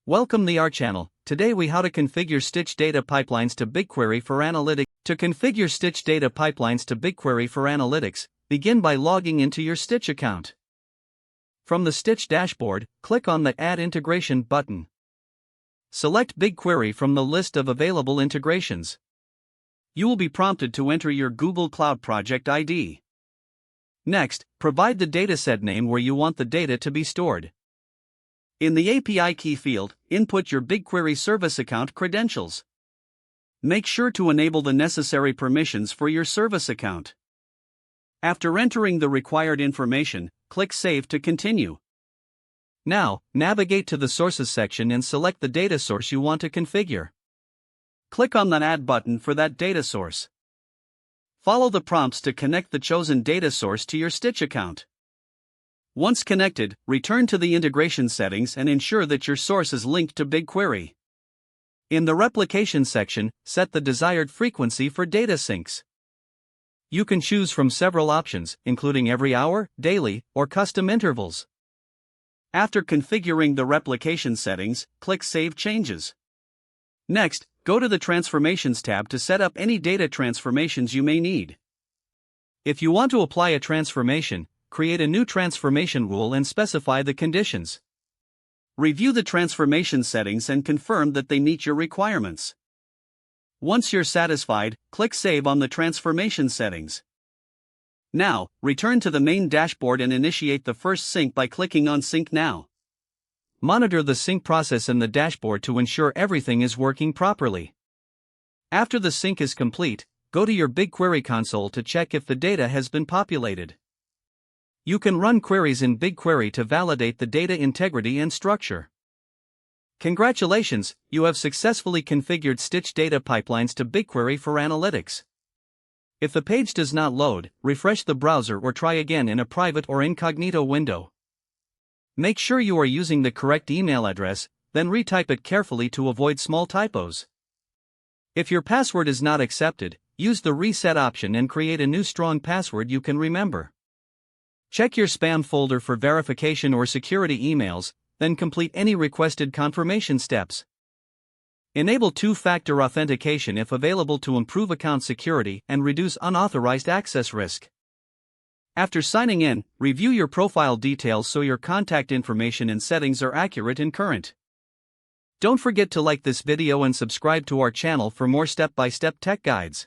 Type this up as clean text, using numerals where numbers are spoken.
Welcome to our channel. Today we how to configure Stitch data pipelines to BigQuery for analytics. To configure Stitch data pipelines to BigQuery for analytics, begin by logging into your Stitch account. From the Stitch dashboard, click on the Add Integration button. Select BigQuery from the list of available integrations. You will be prompted to enter your Google Cloud Project ID. Next, provide the dataset name where you want the data to be stored. In the API key field, input your BigQuery service account credentials. Make sure to enable the necessary permissions for your service account. After entering the required information, click Save to continue. Now, navigate to the Sources section and select the data source you want to configure. Click on the Add button for that data source. Follow the prompts to connect the chosen data source to your Stitch account. Once connected, return to the integration settings and ensure that your source is linked to BigQuery. In the replication section, set the desired frequency for data syncs. You can choose from several options, including every hour, daily, or custom intervals. After configuring the replication settings, click Save Changes. Next, go to the Transformations tab to set up any data transformations you may need. If you want to apply a transformation, create a new transformation rule and specify the conditions. Review the transformation settings and confirm that they meet your requirements. Once you're satisfied, click Save on the transformation settings. Now, return to the main dashboard and initiate the first sync by clicking on Sync Now. Monitor the sync process in the dashboard to ensure everything is working properly. After the sync is complete, go to your BigQuery console to check if the data has been populated. You can run queries in BigQuery to validate the data integrity and structure. Congratulations, you have successfully configured Stitch data pipelines to BigQuery for analytics. If the page does not load, refresh the browser or try again in a private or incognito window. Make sure you are using the correct email address, then retype it carefully to avoid small typos. If your password is not accepted, use the reset option and create a new strong password you can remember. Check your spam folder for verification or security emails, then complete any requested confirmation steps. Enable two-factor authentication if available to improve account security and reduce unauthorized access risk. After signing in, review your profile details so your contact information and settings are accurate and current. Don't forget to like this video and subscribe to our channel for more step-by-step tech guides.